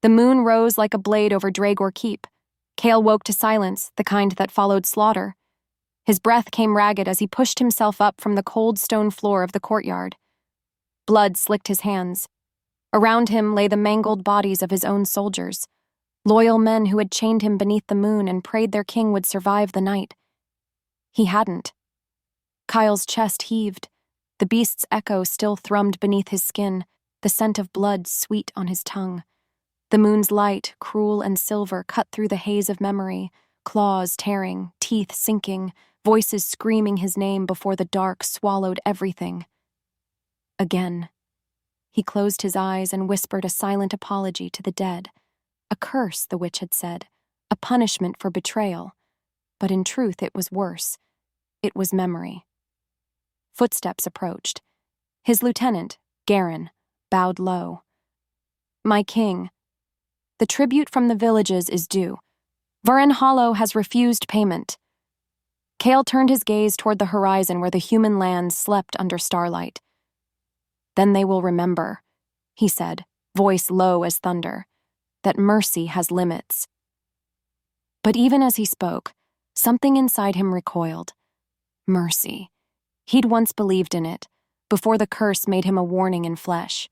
The moon rose like a blade over Dragor Keep. Kael woke to silence, the kind that followed slaughter. His breath came ragged as he pushed himself up from the cold stone floor of the courtyard. Blood slicked his hands. Around him lay the mangled bodies of his own soldiers, loyal men who had chained him beneath the moon and prayed their king would survive the night. He hadn't. Kael's chest heaved. The beast's echo still thrummed beneath his skin, the scent of blood sweet on his tongue. The moon's light, cruel and silver, cut through the haze of memory, claws tearing, teeth sinking, voices screaming his name before the dark swallowed everything. Again. He closed his eyes and whispered a silent apology to the dead. A curse, the witch had said, a punishment for betrayal. But in truth it was worse. It was memory. Footsteps approached. His lieutenant, Garen, bowed low. "My king, the tribute from the villages is due. Varin Hollow has refused payment." Kael turned his gaze toward the horizon where the human lands slept under starlight. "Then they will remember," he said, voice low as thunder, "that mercy has limits." But even as he spoke, something inside him recoiled. Mercy. He'd once believed in it, before the curse made him a warning in flesh.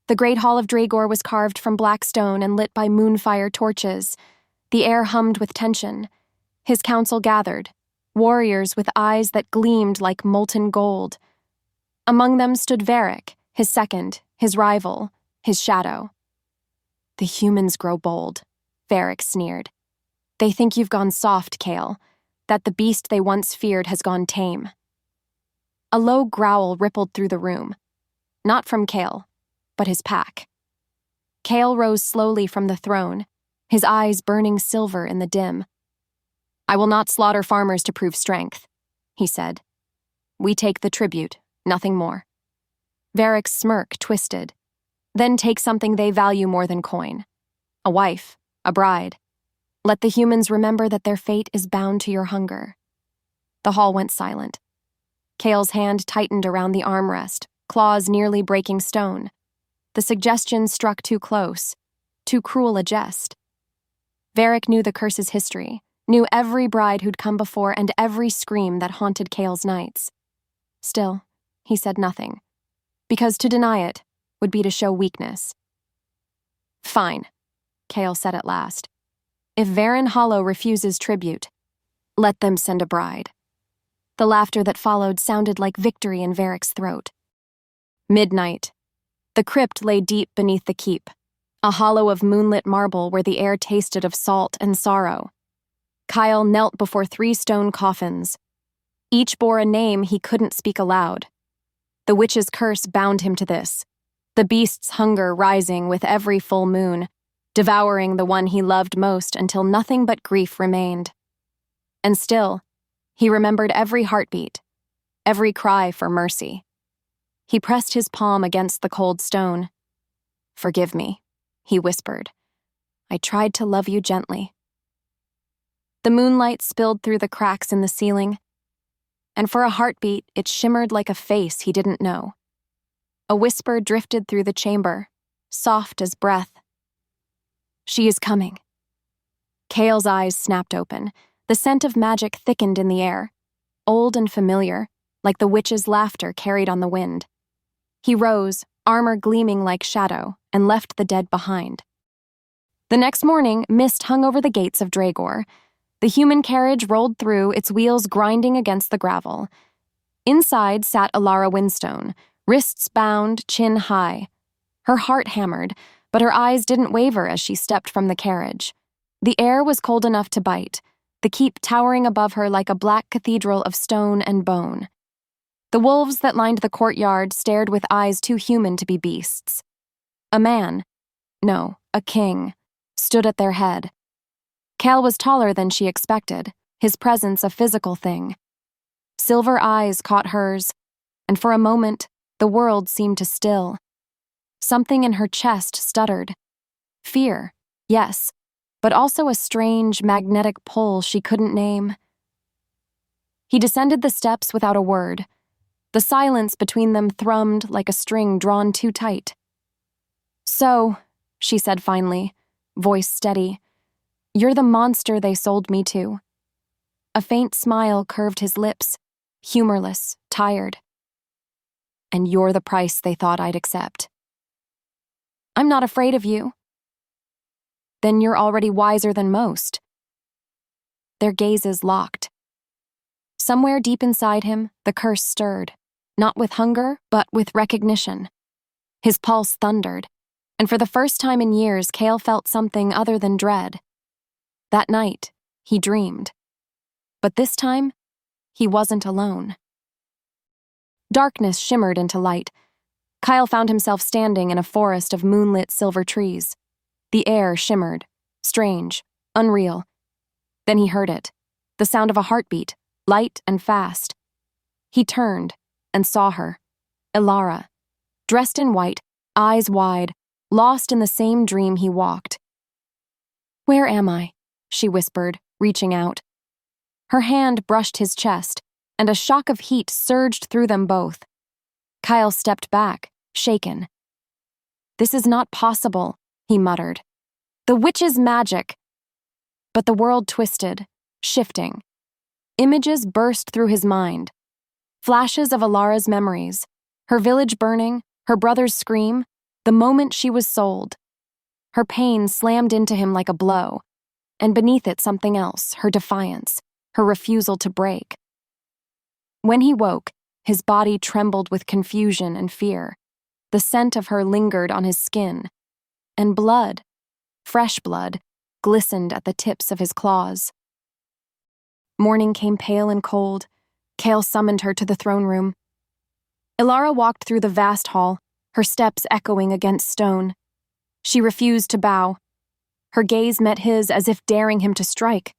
The great hall of Dragor was carved from black stone and lit by moonfire torches. The air hummed with tension. His council gathered, warriors with eyes that gleamed like molten gold. Among them stood Varric, his second, his rival, his shadow. "The humans grow bold," Varric sneered. "They think you've gone soft, Kael, that the beast they once feared has gone tame." A low growl rippled through the room. Not from Kael, but his pack. Kael rose slowly from the throne, his eyes burning silver in the dim. "I will not slaughter farmers to prove strength," he said. "We take the tribute, nothing more." Varric's smirk twisted. "Then take something they value more than coin. A wife, a bride. Let the humans remember that their fate is bound to your hunger." The hall went silent. Kael's hand tightened around the armrest, claws nearly breaking stone. The suggestion struck too close, too cruel a jest. Varric knew the curse's history, knew every bride who'd come before and every scream that haunted Kael's nights. Still, he said nothing, because to deny it would be to show weakness. "Fine," Kael said at last. "If Varin Hollow refuses tribute, let them send a bride." The laughter that followed sounded like victory in Varric's throat. Midnight. The crypt lay deep beneath the keep, a hollow of moonlit marble where the air tasted of salt and sorrow. Kael knelt before 3 stone coffins. Each bore a name he couldn't speak aloud. The witch's curse bound him to this, the beast's hunger rising with every full moon, devouring the one he loved most until nothing but grief remained. And still, he remembered every heartbeat, every cry for mercy. He pressed his palm against the cold stone. "Forgive me," he whispered. "I tried to love you gently." The moonlight spilled through the cracks in the ceiling, and for a heartbeat it shimmered like a face he didn't know. A whisper drifted through the chamber, soft as breath. "She is coming." Kael's eyes snapped open. The scent of magic thickened in the air, old and familiar, like the witch's laughter carried on the wind. He rose, armor gleaming like shadow, and left the dead behind. The next morning, mist hung over the gates of Dragor. The human carriage rolled through, its wheels grinding against the gravel. Inside sat Elara Wynstone, wrists bound, chin high. Her heart hammered, but her eyes didn't waver as she stepped from the carriage. The air was cold enough to bite, the keep towering above her like a black cathedral of stone and bone. The wolves that lined the courtyard stared with eyes too human to be beasts. A man, no, a king, stood at their head. Kael was taller than she expected, his presence a physical thing. Silver eyes caught hers, and for a moment, the world seemed to still. Something in her chest stuttered. Fear, yes, but also a strange, magnetic pull she couldn't name. He descended the steps without a word. The silence between them thrummed like a string drawn too tight. "So," she said finally, voice steady. You're the monster they sold me to. A faint smile curved his lips, humorless, tired. And you're the price they thought I'd accept. I'm not afraid of you. Then you're already wiser than most. Their gazes locked. Somewhere deep inside him, the curse stirred, not with hunger, but with recognition. His pulse thundered, and for the first time in years, Kael felt something other than dread. That night, he dreamed. But this time, he wasn't alone. Darkness shimmered into light. Kael found himself standing in a forest of moonlit silver trees. The air shimmered, strange, unreal. Then he heard it, the sound of a heartbeat, light and fast. He turned and saw her, Elara, dressed in white, eyes wide, lost in the same dream he walked. Where am I? She whispered, reaching out. Her hand brushed his chest, and a shock of heat surged through them both. Kael stepped back, shaken. This is not possible, he muttered. The witch's magic. But the world twisted, shifting. Images burst through his mind. Flashes of Elara's memories, her village burning, her brother's scream, the moment she was sold. Her pain slammed into him like a blow, and beneath it something else, her defiance, her refusal to break. When he woke, his body trembled with confusion and fear. The scent of her lingered on his skin, and blood, fresh blood, glistened at the tips of his claws. Morning came pale and cold. Kael summoned her to the throne room. Elara walked through the vast hall, her steps echoing against stone. She refused to bow. Her gaze met his as if daring him to strike.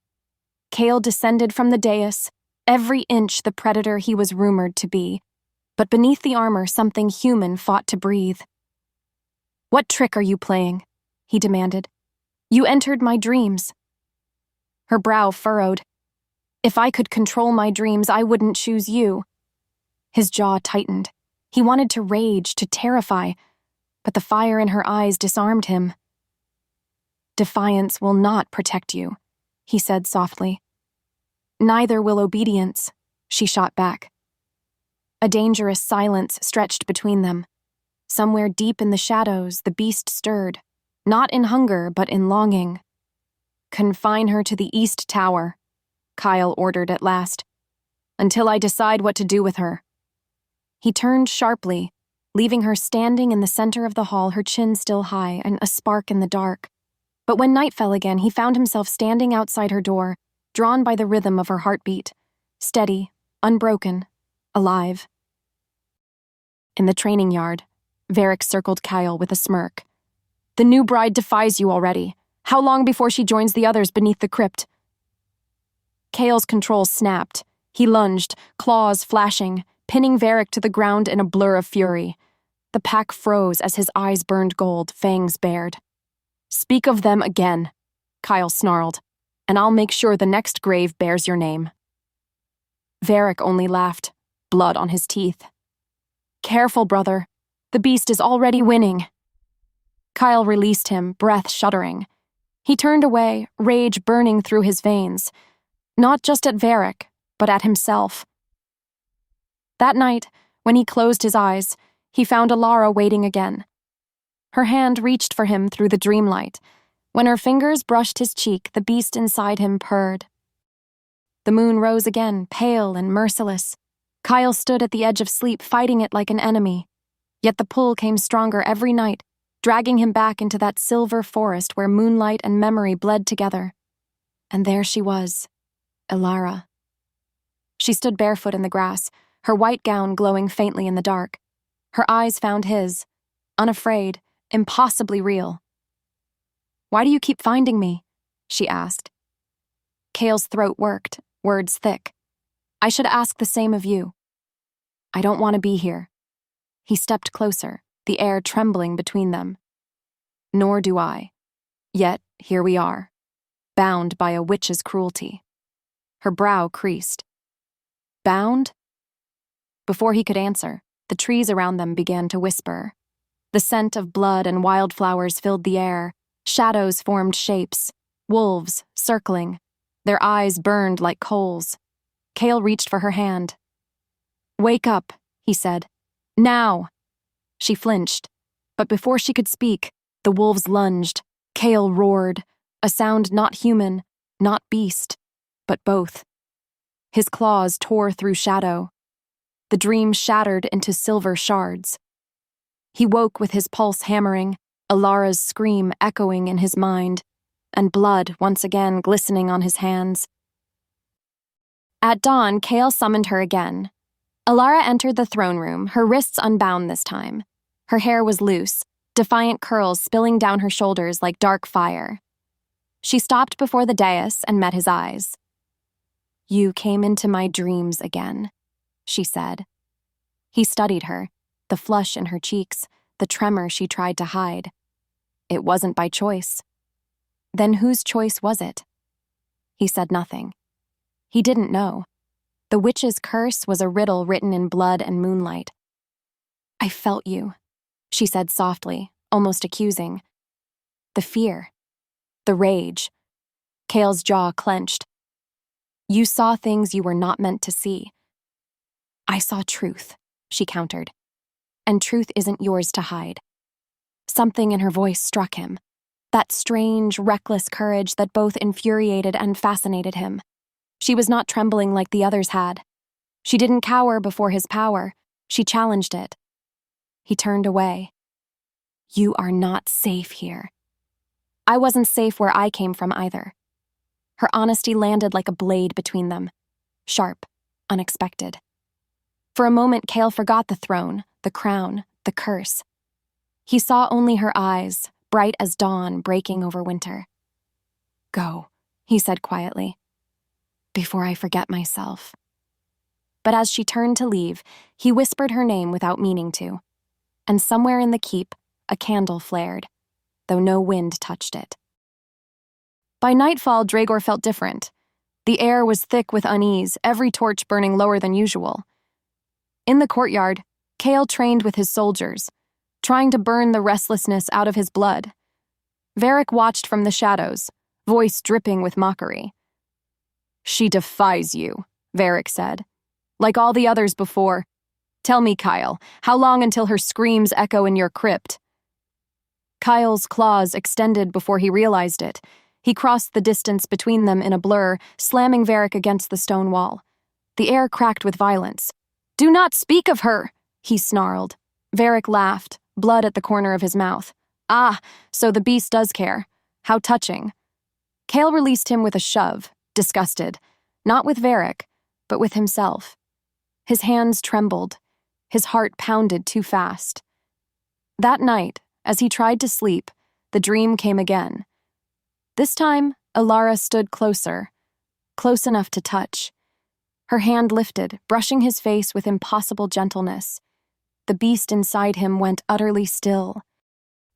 Kael descended from the dais, every inch the predator he was rumored to be, but beneath the armor something human fought to breathe. What trick are you playing? He demanded. You entered my dreams. Her brow furrowed. If I could control my dreams, I wouldn't choose you. His jaw tightened. He wanted to rage, to terrify, but the fire in her eyes disarmed him. Defiance will not protect you, he said softly. Neither will obedience, she shot back. A dangerous silence stretched between them. Somewhere deep in the shadows, the beast stirred, not in hunger, but in longing. Confine her to the East Tower, Kael ordered at last, until I decide what to do with her. He turned sharply, leaving her standing in the center of the hall, her chin still high and a spark in the dark. But when night fell again, he found himself standing outside her door, drawn by the rhythm of her heartbeat, steady, unbroken, alive. In the training yard, Varric circled Kael with a smirk. The new bride defies you already. How long before she joins the others beneath the crypt? Kael's control snapped. He lunged, claws flashing, pinning Varric to the ground in a blur of fury. The pack froze as his eyes burned gold, fangs bared. Speak of them again, Kael snarled, and I'll make sure the next grave bears your name. Varric only laughed, blood on his teeth. Careful, brother. The beast is already winning. Kael released him, breath shuddering. He turned away, rage burning through his veins. Not just at Varric, but at himself. That night, when he closed his eyes, he found Elara waiting again. Her hand reached for him through the dreamlight. When her fingers brushed his cheek, the beast inside him purred. The moon rose again, pale and merciless. Kael stood at the edge of sleep, fighting it like an enemy. Yet the pull came stronger every night, dragging him back into that silver forest where moonlight and memory bled together. And there she was, Elara. She stood barefoot in the grass, her white gown glowing faintly in the dark. Her eyes found his, unafraid, impossibly real. Why do you keep finding me? She asked. Kael's throat worked, words thick. I should ask the same of you. I don't want to be here. He stepped closer, the air trembling between them. Nor do I. Yet, here we are, bound by a witch's cruelty. Her brow creased. Bound? Before he could answer, the trees around them began to whisper. The scent of blood and wildflowers filled the air. Shadows formed shapes. Wolves, circling. Their eyes burned like coals. Kael reached for her hand. "Wake up," he said. "Now!" She flinched, but before she could speak, the wolves lunged. Kael roared, a sound not human, not beast, but both. His claws tore through shadow. The dream shattered into silver shards. He woke with his pulse hammering, Elara's scream echoing in his mind, and blood once again glistening on his hands. At dawn, Kael summoned her again. Elara entered the throne room, her wrists unbound this time. Her hair was loose, defiant curls spilling down her shoulders like dark fire. She stopped before the dais and met his eyes. "You came into my dreams again," she said. He studied her, the flush in her cheeks, the tremor she tried to hide. It wasn't by choice. Then whose choice was it? He said nothing. He didn't know. The witch's curse was a riddle written in blood and moonlight. "I felt you," she said softly, almost accusing. The fear. The rage. Kael's jaw clenched. "You saw things you were not meant to see." "I saw truth," she countered. "And truth isn't yours to hide." Something in her voice struck him. That strange, reckless courage that both infuriated and fascinated him. She was not trembling like the others had. She didn't cower before his power. She challenged it. He turned away. "You are not safe here." "I wasn't safe where I came from either." Her honesty landed like a blade between them. Sharp, unexpected. For a moment, Kael forgot the throne, the crown, the curse. He saw only her eyes, bright as dawn breaking over winter. "Go," he said quietly, "before I forget myself." But as she turned to leave, he whispered her name without meaning to. And somewhere in the keep, a candle flared, though no wind touched it. By nightfall, Dragor felt different. The air was thick with unease, every torch burning lower than usual. In the courtyard, Kael trained with his soldiers, trying to burn the restlessness out of his blood. Varric watched from the shadows, voice dripping with mockery. "She defies you," Varric said. "Like all the others before. Tell me, Kael, how long until her screams echo in your crypt?" Kael's claws extended before he realized it. He crossed the distance between them in a blur, slamming Varric against the stone wall. The air cracked with violence. "Do not speak of her," he snarled. Varric laughed, blood at the corner of his mouth. "Ah, so the beast does care. How touching." Kael released him with a shove, disgusted, not with Varric, but with himself. His hands trembled. His heart pounded too fast. That night, as he tried to sleep, the dream came again. This time, Elara stood closer, close enough to touch. Her hand lifted, brushing his face with impossible gentleness. The beast inside him went utterly still.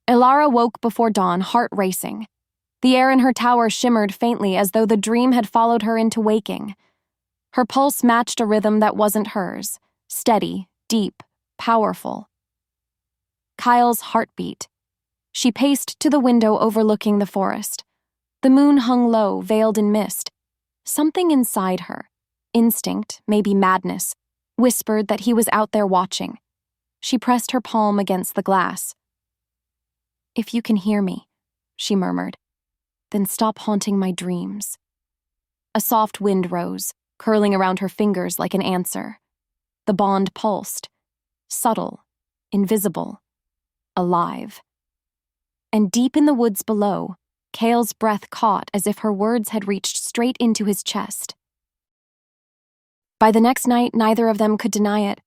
Elara woke before dawn, heart racing. The air in her tower shimmered faintly as though the dream had followed her into waking. Her pulse matched a rhythm that wasn't hers, steady, deep, powerful. Kael's heartbeat. She paced to the window overlooking the forest. The moon hung low, veiled in mist. Something inside her, instinct, maybe madness, whispered that he was out there watching. She pressed her palm against the glass. "If you can hear me," she murmured, "then stop haunting my dreams." A soft wind rose, curling around her fingers like an answer. The bond pulsed, subtle, invisible, alive. And deep in the woods below, Kael's breath caught as if her words had reached straight into his chest. By the next night, neither of them could deny it.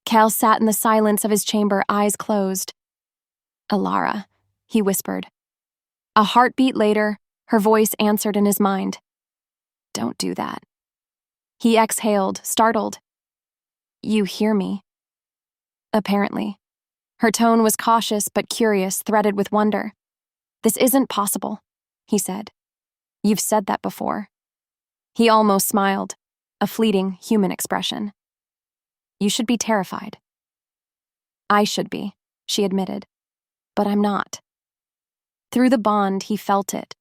Kael sat in the silence of his chamber, eyes closed. "Elara," he whispered. A heartbeat later, her voice answered in his mind. "Don't do that." He exhaled, startled. "You hear me?" Apparently. Her tone was cautious but curious, threaded with wonder. "This isn't possible," he said. "You've said that before." He almost smiled, a fleeting human expression. "You should be terrified." "I should be," she admitted. but I'm not. Through the bond, he felt it.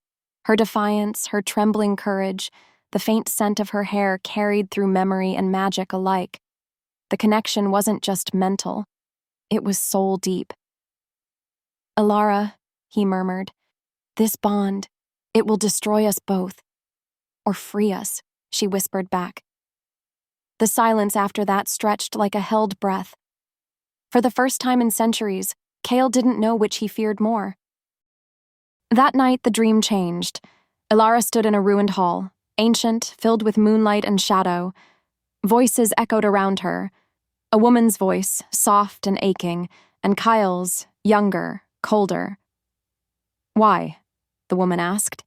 Her defiance, her trembling courage, the faint scent of her hair carried through memory and magic alike. The connection wasn't just mental, it was soul deep. "Elara," he murmured, "this bond, it will destroy us both. Or free us," she whispered back. The silence after that stretched like a held breath. For the first time in centuries, Kael didn't know which he feared more. That night, the dream changed. Elara stood in a ruined hall, ancient, filled with moonlight and shadow. Voices echoed around her. A woman's voice, soft and aching, and Kael's, younger, colder. "Why?" the woman asked.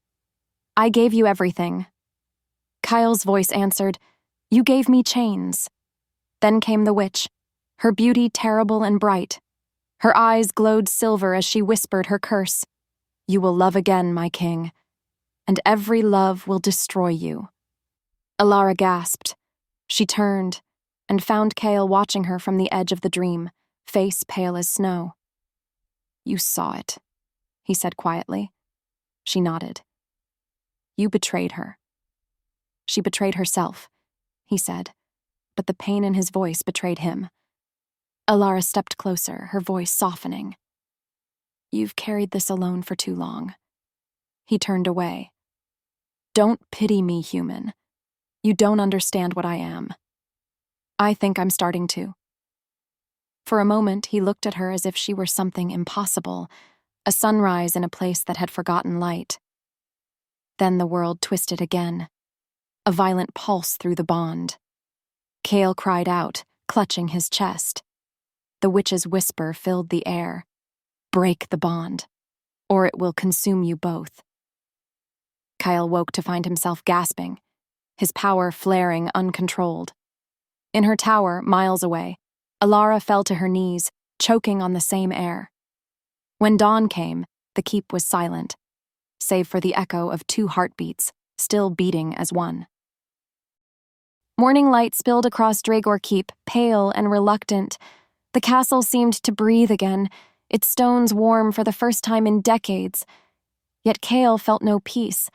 "I gave you everything." Kael's voice answered, "You gave me chains." Then came the witch, her beauty terrible and bright. Her eyes glowed silver as she whispered her curse. "You will love again, my king, and every love will destroy you." Elara gasped. She turned and found Kael watching her from the edge of the dream, face pale as snow. "You saw it," he said quietly. She nodded. "You betrayed her." "She betrayed herself," he said, but the pain in his voice betrayed him. Elara stepped closer, her voice softening. "You've carried this alone for too long." He turned away. "Don't pity me, human. You don't understand what I am." "I think I'm starting to." For a moment, he looked at her as if she were something impossible, a sunrise in a place that had forgotten light. Then the world twisted again, a violent pulse through the bond. Kael cried out, clutching his chest. The witch's whisper filled the air. "Break the bond, or it will consume you both." Kael woke to find himself gasping, his power flaring uncontrolled. In her tower, miles away, Elara fell to her knees, choking on the same air. When dawn came, the keep was silent, save for the echo of 2 heartbeats, still beating as one. Morning light spilled across Dragor Keep, pale and reluctant. The castle seemed to breathe again, its stones warm for the first time in decades. Yet Kael felt no peace.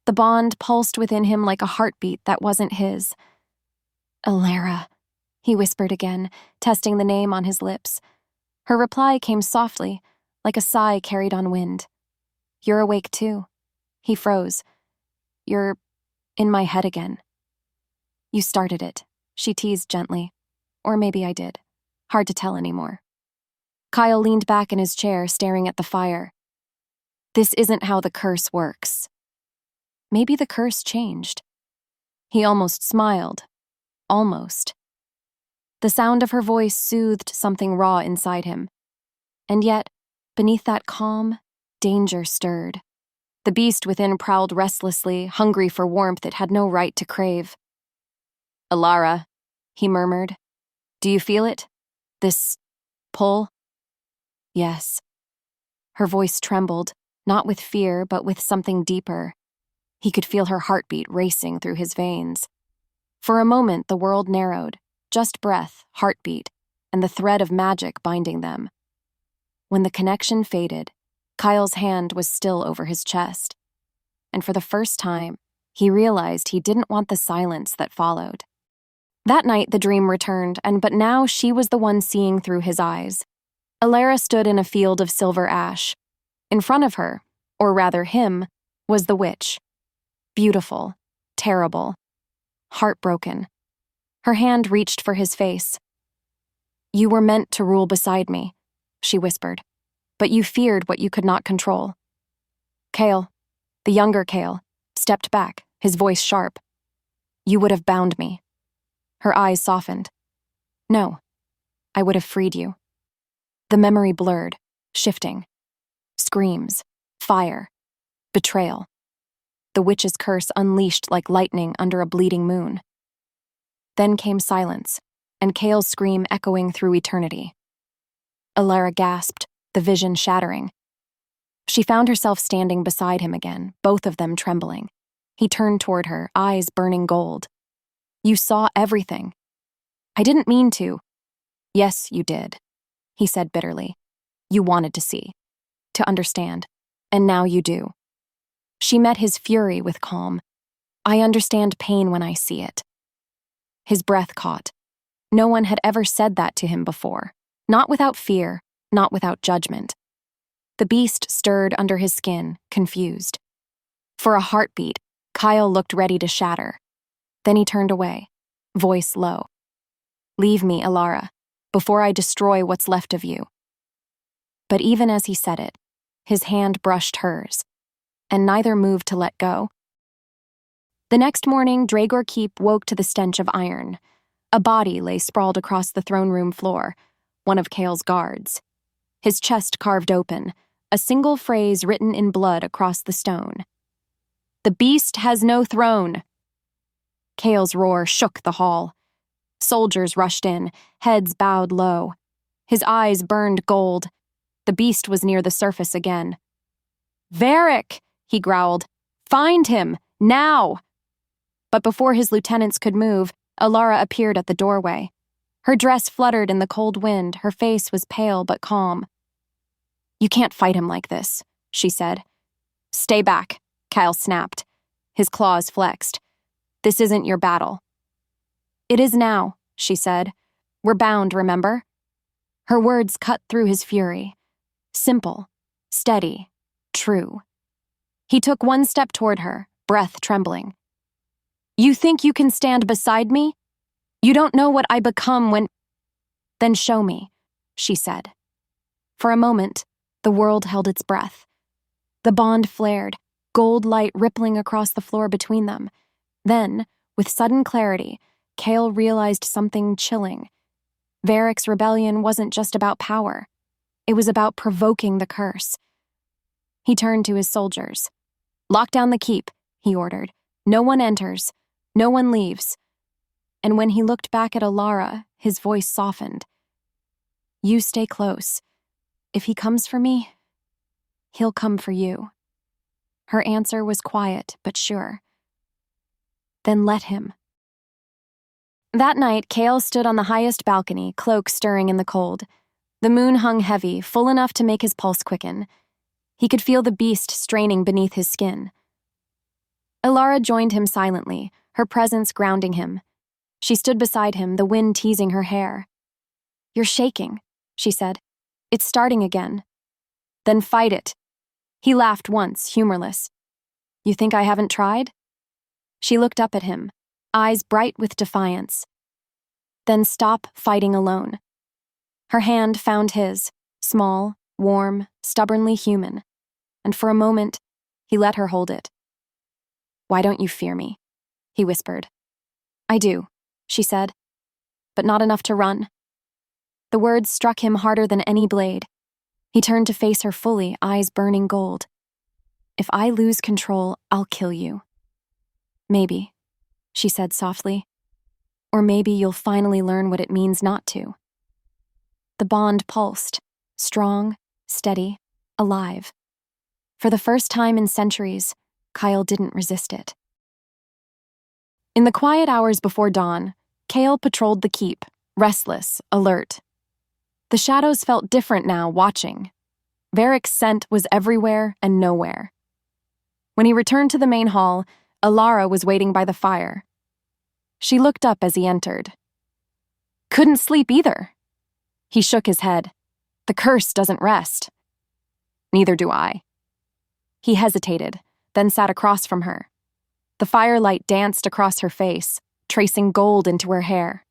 The bond pulsed within him like a heartbeat that wasn't his. "Elara," he whispered again, testing the name on his lips. Her reply came softly, like a sigh carried on wind. "You're awake too." He froze. "You're in my head again." "You started it," she teased gently. Or maybe I did. Hard to tell anymore. Kael leaned back in his chair, staring at the fire. "This isn't how the curse works." Maybe the curse changed. He almost smiled. Almost. The sound of her voice soothed something raw inside him. And yet, beneath that calm, danger stirred. The beast within prowled restlessly, hungry for warmth it had no right to crave. "Elara," he murmured. "Do you feel it? This pull?" "Yes." Her voice trembled, not with fear, but with something deeper. He could feel her heartbeat racing through his veins. For a moment, the world narrowed, just breath, heartbeat, and the thread of magic binding them. When the connection faded, Kael's hand was still over his chest. And for the first time, he realized he didn't want the silence that followed. That night, the dream returned, but now she was the one seeing through his eyes. Elara stood in a field of silver ash. In front of her, or rather him, was the witch. Beautiful, terrible, heartbroken. Her hand reached for his face. "You were meant to rule beside me," she whispered, "but you feared what you could not control." Kael, the younger Kael, stepped back, his voice sharp. "You would have bound me." Her eyes softened. "No, I would have freed you." The memory blurred, shifting. Screams, fire, betrayal. The witch's curse unleashed like lightning under a bleeding moon. Then came silence, and Kael's scream echoing through eternity. Elara gasped, the vision shattering. She found herself standing beside him again, both of them trembling. He turned toward her, eyes burning gold. "You saw everything." "I didn't mean to." "Yes, you did," he said bitterly. You wanted to see, to understand, and now you do. She met his fury with calm. I understand pain when I see it. His breath caught. No one had ever said that to him before. Not without fear, not without judgment. The beast stirred under his skin, confused. For a heartbeat, Kael looked ready to shatter. Then he turned away, voice low. Leave me, Elara, before I destroy what's left of you. But even as he said it, his hand brushed hers, and neither moved to let go. The next morning, Dragor Keep woke to the stench of iron. A body lay sprawled across the throne room floor, one of Kael's guards. His chest carved open, a single phrase written in blood across the stone. The beast has no throne. Kael's roar shook the hall. Soldiers rushed in, heads bowed low. His eyes burned gold. The beast was near the surface again. Varric, he growled. Find him, now! But before his lieutenants could move, Elara appeared at the doorway. Her dress fluttered in the cold wind, her face was pale but calm. You can't fight him like this, she said. Stay back, Kael snapped. His claws flexed. This isn't your battle. It is now, she said. We're bound, remember? Her words cut through his fury. Simple, steady, true. He took one step toward her, breath trembling. You think you can stand beside me? You don't know what I become when— Then show me, she said. For a moment, the world held its breath. The bond flared, gold light rippling across the floor between them. Then, with sudden clarity, Kael realized something chilling. Varric's rebellion wasn't just about power. It was about provoking the curse. He turned to his soldiers. Lock down the keep, he ordered. No one enters. No one leaves. And when he looked back at Elara, his voice softened. You stay close. If he comes for me, he'll come for you. Her answer was quiet but sure. Then let him. That night, Kael stood on the highest balcony, cloak stirring in the cold. The moon hung heavy, full enough to make his pulse quicken. He could feel the beast straining beneath his skin. Elara joined him silently, her presence grounding him. She stood beside him, the wind teasing her hair. You're shaking, she said. It's starting again. Then fight it. He laughed once, humorless. You think I haven't tried? She looked up at him, eyes bright with defiance. Then stop fighting alone. Her hand found his, small, warm, stubbornly human, and for a moment, he let her hold it. Why don't you fear me? He whispered. I do, she said, but not enough to run. The words struck him harder than any blade. He turned to face her fully, eyes burning gold. If I lose control, I'll kill you. Maybe, she said softly. Or maybe you'll finally learn what it means not to. The bond pulsed, strong, steady, alive. For the first time in centuries, Kael didn't resist it. In the quiet hours before dawn, Kael patrolled the keep, restless, alert. The shadows felt different now, watching. Varric's scent was everywhere and nowhere. When he returned to the main hall, Elara was waiting by the fire. She looked up as he entered. Couldn't sleep either. He shook his head. The curse doesn't rest. Neither do I. He hesitated, then sat across from her. The firelight danced across her face, tracing gold into her hair.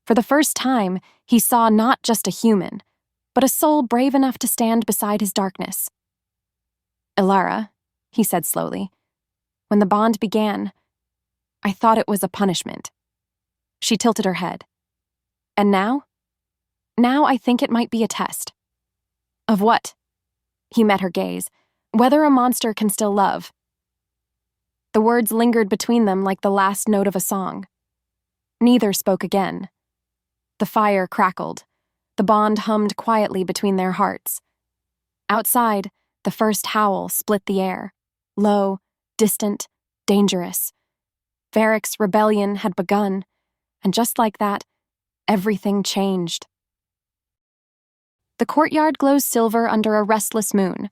For the first time, he saw not just a human, but a soul brave enough to stand beside his darkness. Elara, he said slowly, when the bond began, I thought it was a punishment. She tilted her head. And now? Now I think it might be a test. Of what? He met her gaze. Whether a monster can still love. The words lingered between them like the last note of a song. Neither spoke again. The fire crackled. The bond hummed quietly between their hearts. Outside, the first howl split the air. Low, distant, dangerous. Varric's rebellion had begun, and just like that, everything changed. The courtyard glows silver under a restless moon.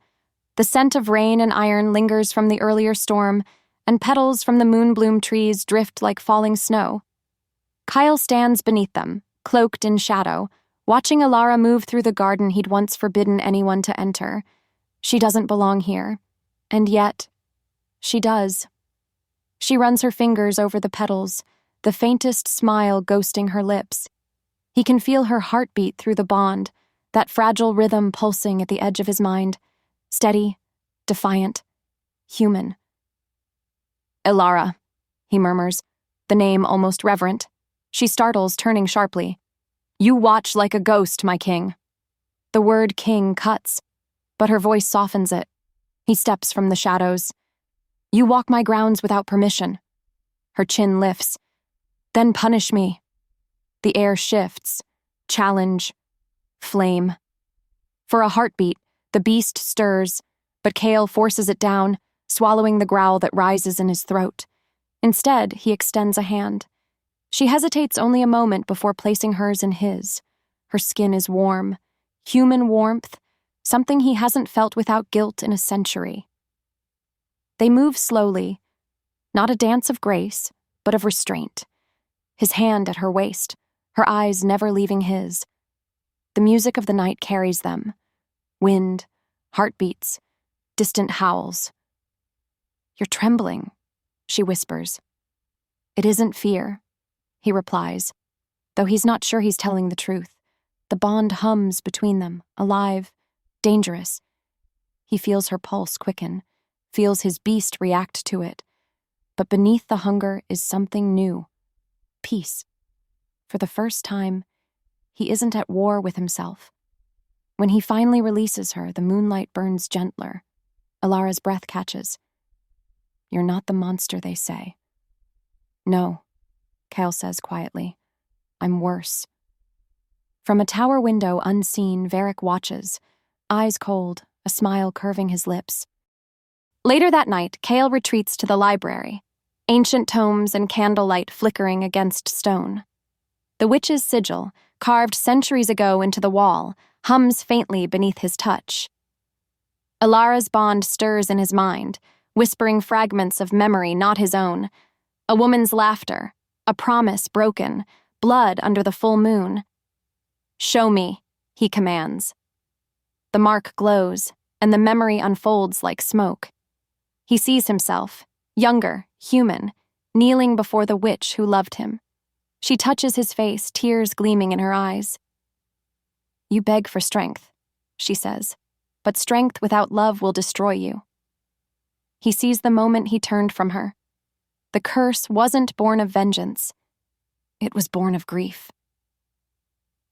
The scent of rain and iron lingers from the earlier storm, and petals from the moonbloom trees drift like falling snow. Kael stands beneath them, cloaked in shadow, watching Elara move through the garden he'd once forbidden anyone to enter. She doesn't belong here, and yet, she does. She runs her fingers over the petals, the faintest smile ghosting her lips. He can feel her heartbeat through the bond, that fragile rhythm pulsing at the edge of his mind. Steady, defiant, human. Elara, he murmurs, the name almost reverent. She startles, turning sharply. You watch like a ghost, my king. The word king cuts, but her voice softens it. He steps from the shadows. You walk my grounds without permission. Her chin lifts. Then punish me. The air shifts. Challenge. Flame. For a heartbeat, the beast stirs, but Kael forces it down, swallowing the growl that rises in his throat. Instead, he extends a hand. She hesitates only a moment before placing hers in his. Her skin is warm, human warmth, something he hasn't felt without guilt in a century. They move slowly, not a dance of grace, but of restraint. His hand at her waist, her eyes never leaving his. The music of the night carries them. Wind, heartbeats, distant howls. You're trembling, she whispers. It isn't fear, he replies, though he's not sure he's telling the truth. The bond hums between them, alive, dangerous. He feels her pulse quicken, feels his beast react to it. But beneath the hunger is something new. Peace. For the first time, he isn't at war with himself. When he finally releases her, the moonlight burns gentler. Elara's breath catches. You're not the monster they say. No, Kael says quietly. I'm worse. From a tower window unseen, Varric watches, eyes cold, a smile curving his lips. Later that night, Kael retreats to the library, ancient tomes and candlelight flickering against stone. The witch's sigil, carved centuries ago into the wall, hums faintly beneath his touch. Elara's bond stirs in his mind, whispering fragments of memory not his own. A woman's laughter, a promise broken, blood under the full moon. Show me, he commands. The mark glows, and the memory unfolds like smoke. He sees himself, younger, human, kneeling before the witch who loved him. She touches his face, tears gleaming in her eyes. You beg for strength, she says, but strength without love will destroy you. He sees the moment he turned from her. The curse wasn't born of vengeance. It was born of grief.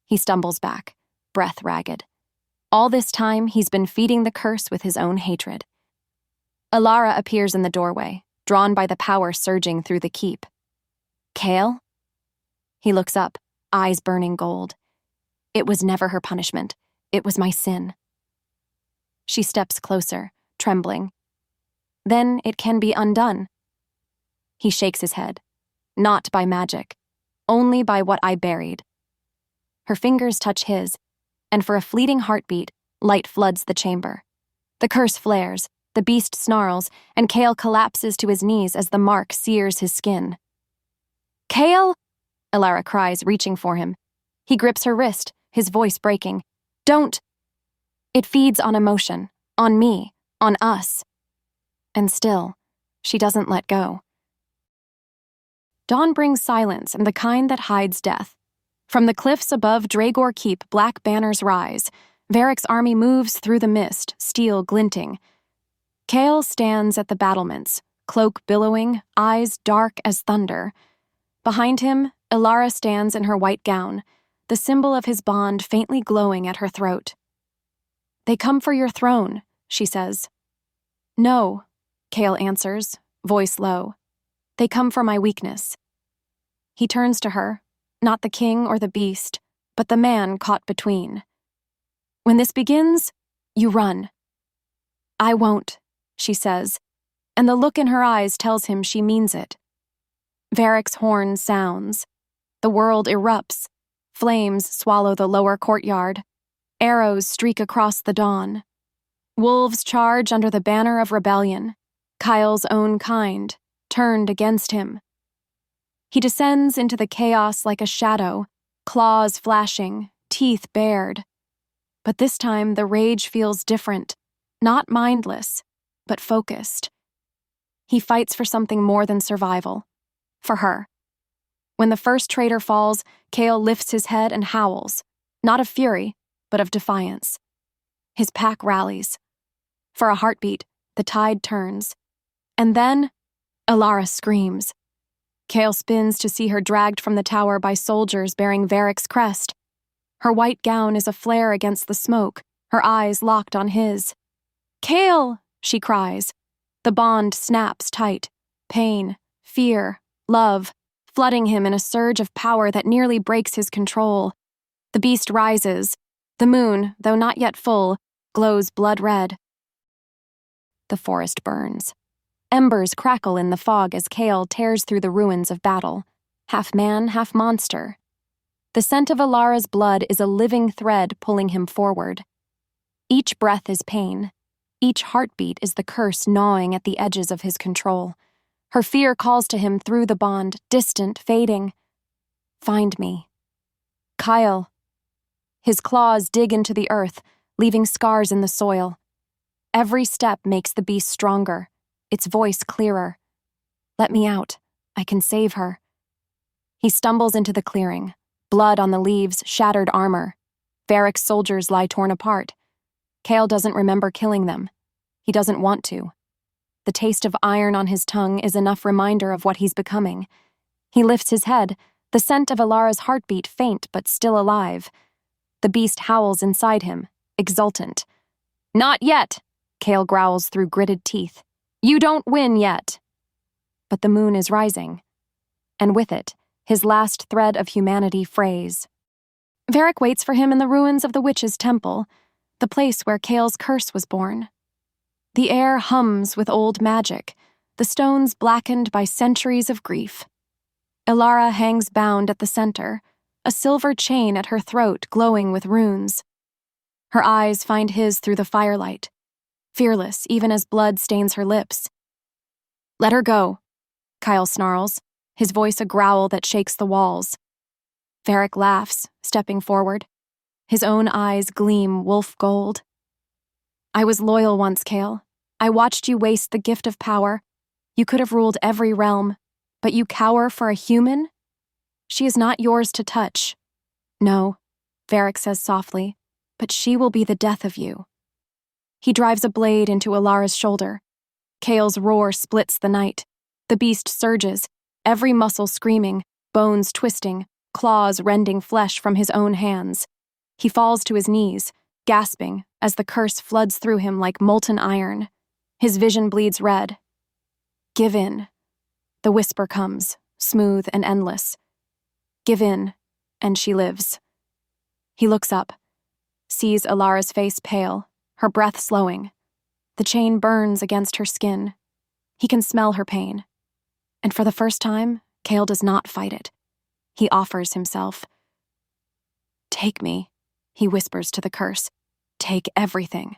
He stumbles back, breath ragged. All this time, he's been feeding the curse with his own hatred. Elara appears in the doorway, drawn by the power surging through the keep. Kael? He looks up, eyes burning gold. It was never her punishment. It was my sin. She steps closer, trembling. Then it can be undone. He shakes his head. Not by magic. Only by what I buried. Her fingers touch his, and for a fleeting heartbeat, light floods the chamber. The curse flares, the beast snarls, and Kael collapses to his knees as the mark sears his skin. Kael! Elara cries, reaching for him. He grips her wrist, his voice breaking. Don't! It feeds on emotion, on me, on us. And still, she doesn't let go. Dawn brings silence and the kind that hides death. From the cliffs above Dragor Keep, black banners rise. Varric's army moves through the mist, steel glinting. Kael stands at the battlements, cloak billowing, eyes dark as thunder. Behind him, Elara stands in her white gown, the symbol of his bond faintly glowing at her throat. They come for your throne, she says. No, Kael answers, voice low. They come for my weakness. He turns to her, not the king or the beast, but the man caught between. When this begins, you run. I won't, she says, and the look in her eyes tells him she means it. Varric's horn sounds. The world erupts. Flames swallow the lower courtyard. Arrows streak across the dawn. Wolves charge under the banner of rebellion. Kael's own kind, turned against him. He descends into the chaos like a shadow, claws flashing, teeth bared. But this time the rage feels different, not mindless, but focused. He fights for something more than survival. For her. When the first traitor falls, Kael lifts his head and howls, not of fury, but of defiance. His pack rallies. For a heartbeat, the tide turns. And then, Elara screams. Kael spins to see her dragged from the tower by soldiers bearing Varric's crest. Her white gown is aflare against the smoke, her eyes locked on his. "Kael!" she cries. The bond snaps tight. Pain, fear, love, flooding him in a surge of power that nearly breaks his control. The beast rises. The moon, though not yet full, glows blood red. The forest burns. Embers crackle in the fog as Kael tears through the ruins of battle, half man, half monster. The scent of Elara's blood is a living thread pulling him forward. Each breath is pain. Each heartbeat is the curse gnawing at the edges of his control. Her fear calls to him through the bond, distant, fading. "Find me." "Kael." His claws dig into the earth, leaving scars in the soil. Every step makes the beast stronger, its voice clearer. "Let me out. I can save her." He stumbles into the clearing, blood on the leaves, shattered armor. Varric's soldiers lie torn apart. Kael doesn't remember killing them. He doesn't want to. The taste of iron on his tongue is enough reminder of what he's becoming. He lifts his head, the scent of Elara's heartbeat faint but still alive. The beast howls inside him, exultant. "Not yet," Kael growls through gritted teeth. "You don't win yet." But the moon is rising, and with it, his last thread of humanity frays. Varric waits for him in the ruins of the witch's temple, the place where Kael's curse was born. The air hums with old magic, the stones blackened by centuries of grief. Elara hangs bound at the center, a silver chain at her throat glowing with runes. Her eyes find his through the firelight, fearless even as blood stains her lips. "Let her go," Kael snarls, his voice a growl that shakes the walls. Varric laughs, stepping forward. His own eyes gleam wolf gold. "I was loyal once, Kael. I watched you waste the gift of power. You could have ruled every realm, but you cower for a human? She is not yours to touch." "No," Varric says softly, "but she will be the death of you." He drives a blade into Elara's shoulder. Kael's roar splits the night. The beast surges, every muscle screaming, bones twisting, claws rending flesh from his own hands. He falls to his knees, gasping as the curse floods through him like molten iron. His vision bleeds red. "Give in." The whisper comes, smooth and endless. "Give in," and she lives. He looks up, sees Elara's face pale, her breath slowing. The chain burns against her skin. He can smell her pain. And for the first time, Kael does not fight it. He offers himself. "Take me," he whispers to the curse. "Take everything."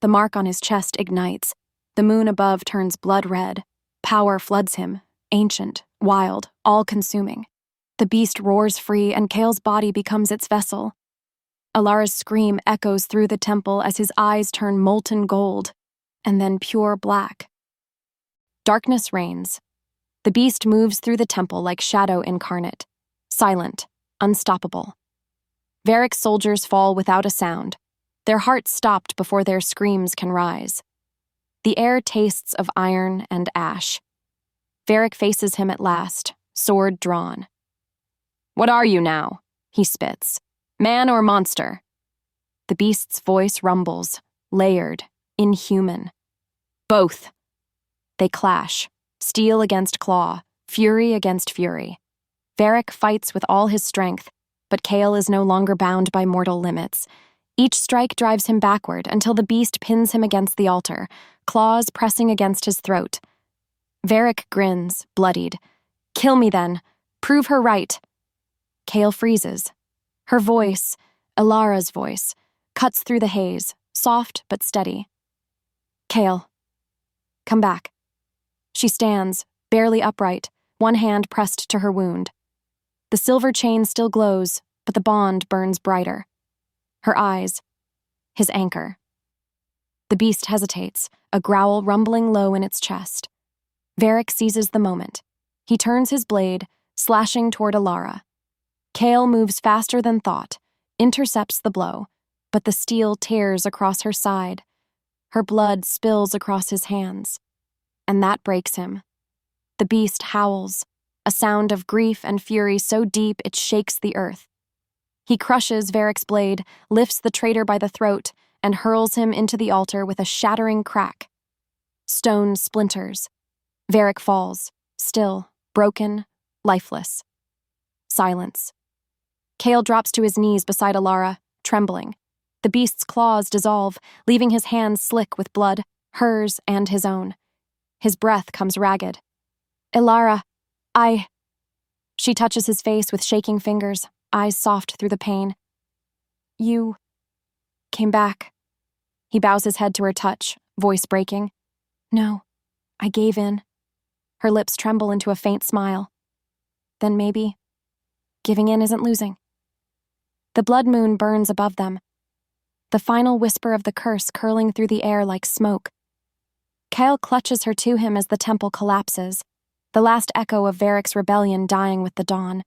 The mark on his chest ignites. The moon above turns blood red. Power floods him, ancient, wild, all-consuming. The beast roars free, and Kael's body becomes its vessel. Elara's scream echoes through the temple as his eyes turn molten gold, and then pure black. Darkness reigns. The beast moves through the temple like shadow incarnate, silent, unstoppable. Varric's soldiers fall without a sound, their hearts stopped before their screams can rise. The air tastes of iron and ash. Varric faces him at last, sword drawn. "What are you now?" he spits. "Man or monster?" The beast's voice rumbles, layered, inhuman. "Both." They clash, steel against claw, fury against fury. Varric fights with all his strength, but Kael is no longer bound by mortal limits. Each strike drives him backward until the beast pins him against the altar, claws pressing against his throat. Varric grins, bloodied. "Kill me then. Prove her right." Kael freezes. Her voice, Elara's voice cuts through the haze, soft but steady. Kael, come back. She stands, barely upright, one hand pressed to her wound. The silver chain still glows, but the bond burns brighter. Her eyes, his anchor. The beast hesitates, a growl rumbling low in its chest. Varric seizes the moment. He turns his blade, slashing toward Elara. Kael moves faster than thought, intercepts the blow, but the steel tears across her side. Her blood spills across his hands. And that breaks him. The beast howls, a sound of grief and fury so deep it shakes the earth. He crushes Varric's blade, lifts the traitor by the throat, and hurls him into the altar with a shattering crack. Stone splinters. Varric falls, still, broken, lifeless. Silence. Kael drops to his knees beside Elara, trembling. The beast's claws dissolve, leaving his hands slick with blood, hers and his own. His breath comes ragged. Elara, She touches his face with shaking fingers, eyes soft through the pain. You came back. He bows his head to her touch, voice breaking. No, I gave in. Her lips tremble into a faint smile. Then maybe giving in isn't losing. The blood moon burns above them, the final whisper of the curse curling through the air like smoke. Kael clutches her to him as the temple collapses, the last echo of Varric's rebellion dying with the dawn.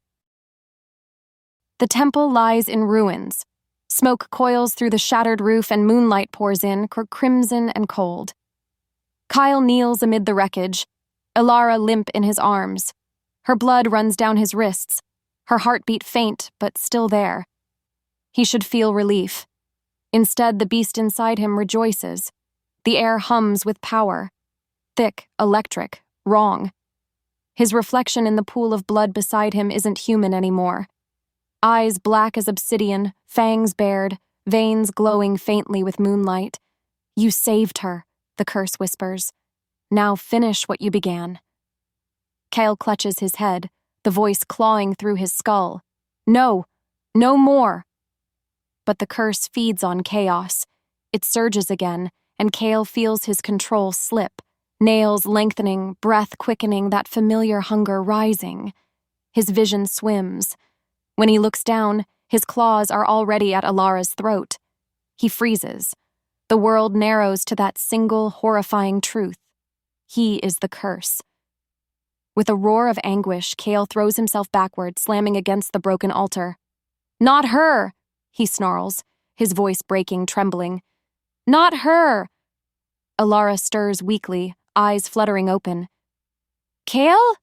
The temple lies in ruins. Smoke coils through the shattered roof and moonlight pours in, crimson and cold. Kael kneels amid the wreckage, Elara limp in his arms. Her blood runs down his wrists, her heartbeat faint but still there. He should feel relief. Instead, the beast inside him rejoices. The air hums with power. Thick, electric, wrong. His reflection in the pool of blood beside him isn't human anymore. Eyes black as obsidian, fangs bared, veins glowing faintly with moonlight. You saved her, the curse whispers. Now finish what you began. Kael clutches his head, the voice clawing through his skull. No, no more. But the curse feeds on chaos. It surges again, and Kael feels his control slip, nails lengthening, breath quickening, that familiar hunger rising. His vision swims. When he looks down, his claws are already at Elara's throat. He freezes. The world narrows to that single, horrifying truth. He is the curse. With a roar of anguish, Kael throws himself backward, slamming against the broken altar. Not her! He snarls, his voice breaking, trembling. Not her! Elara stirs weakly, eyes fluttering open. Kael?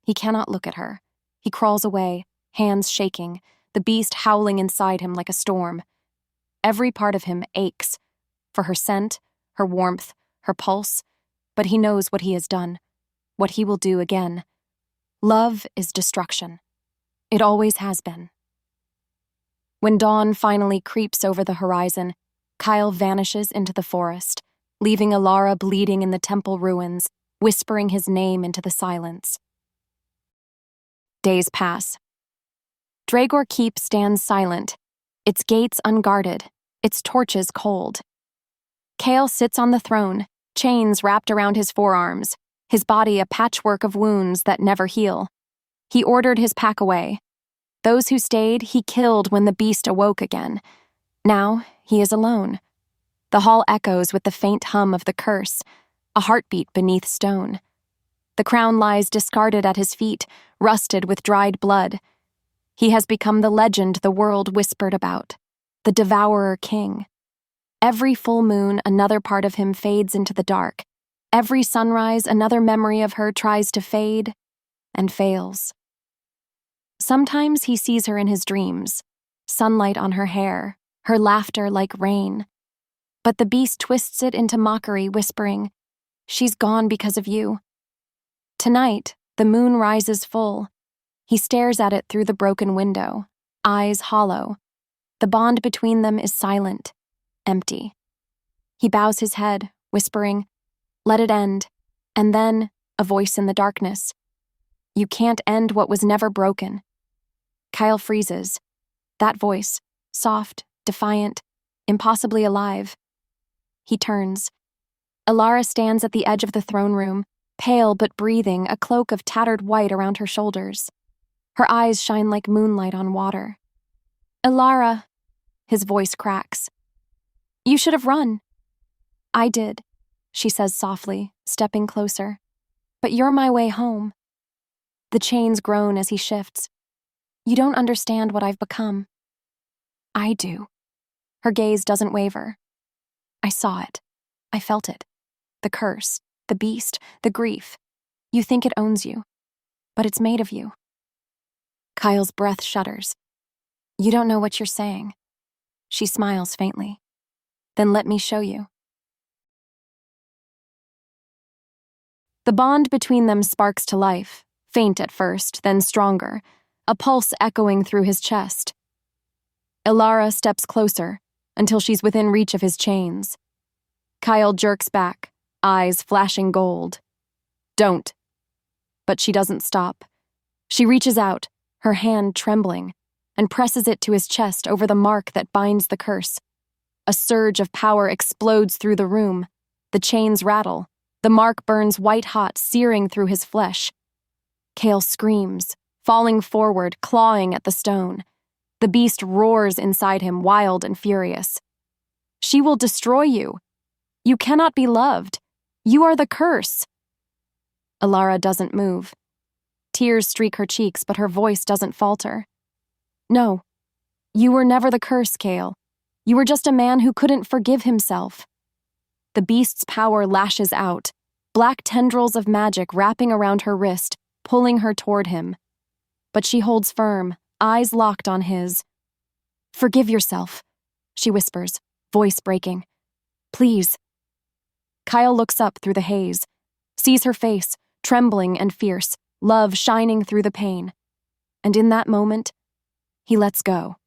He cannot look at her. He crawls away, hands shaking, the beast howling inside him like a storm. Every part of him aches, for her scent, her warmth, her pulse, but he knows what he has done, what he will do again. Love is destruction. It always has been. When dawn finally creeps over the horizon, Kael vanishes into the forest, leaving Elara bleeding in the temple ruins, whispering his name into the silence. Days pass. Dragor Keep stands silent, its gates unguarded, its torches cold. Kael sits on the throne, chains wrapped around his forearms, his body a patchwork of wounds that never heal. He ordered his pack away. Those who stayed, he killed when the beast awoke again. Now he is alone. The hall echoes with the faint hum of the curse, a heartbeat beneath stone. The crown lies discarded at his feet, rusted with dried blood. He has become the legend the world whispered about, the Devourer King. Every full moon, another part of him fades into the dark. Every sunrise, another memory of her tries to fade and fails. Sometimes he sees her in his dreams, sunlight on her hair, her laughter like rain. But the beast twists it into mockery, whispering, "She's gone because of you." Tonight, the moon rises full. He stares at it through the broken window, eyes hollow. The bond between them is silent, empty. He bows his head, whispering, "Let it end," and then, a voice in the darkness, "You can't end what was never broken." Kael freezes. That voice, soft, defiant, impossibly alive. He turns. Elara stands at the edge of the throne room, pale but breathing, a cloak of tattered white around her shoulders. Her eyes shine like moonlight on water. "Elara," his voice cracks. "You should have run." "I did," she says softly, stepping closer. "But you're my way home." The chains groan as he shifts. "You don't understand what I've become." "I do." Her gaze doesn't waver. "I saw it. I felt it. The curse, the beast, the grief. You think it owns you, but it's made of you." Kael's breath shudders. "You don't know what you're saying." She smiles faintly. "Then let me show you." The bond between them sparks to life, faint at first, then stronger, a pulse echoing through his chest. Elara steps closer, until she's within reach of his chains. Kael jerks back, eyes flashing gold. "Don't." But she doesn't stop. She reaches out, her hand trembling, and presses it to his chest over the mark that binds the curse. A surge of power explodes through the room. The chains rattle. The mark burns white-hot, searing through his flesh. Kael screams, falling forward, clawing at the stone. The beast roars inside him, wild and furious. "She will destroy you. You cannot be loved. You are the curse." Elara doesn't move. Tears streak her cheeks, but her voice doesn't falter. "No, you were never the curse, Kael. You were just a man who couldn't forgive himself." The beast's power lashes out, black tendrils of magic wrapping around her wrist, pulling her toward him. But she holds firm, eyes locked on his. "Forgive yourself," she whispers, voice breaking. "Please." Kael looks up through the haze, sees her face, trembling and fierce, love shining through the pain. And in that moment, he lets go.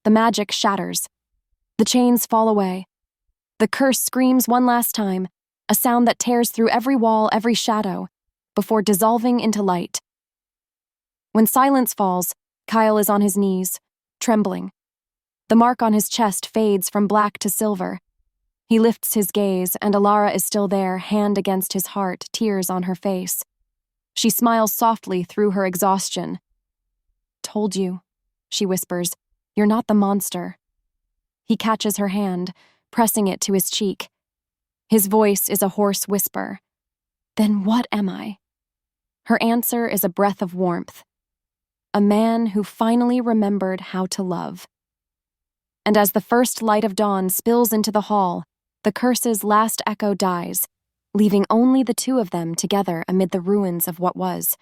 The magic shatters. The chains fall away. The curse screams one last time, a sound that tears through every wall, every shadow, before dissolving into light. When silence falls, Kael is on his knees, trembling. The mark on his chest fades from black to silver. He lifts his gaze, and Elara is still there, hand against his heart, tears on her face. She smiles softly through her exhaustion. "Told you," she whispers. "You're not the monster." He catches her hand, pressing it to his cheek. His voice is a hoarse whisper. "Then what am I?" Her answer is a breath of warmth. A man who finally remembered how to love. And as the first light of dawn spills into the hall, the curse's last echo dies, leaving only the two of them together amid the ruins of what was.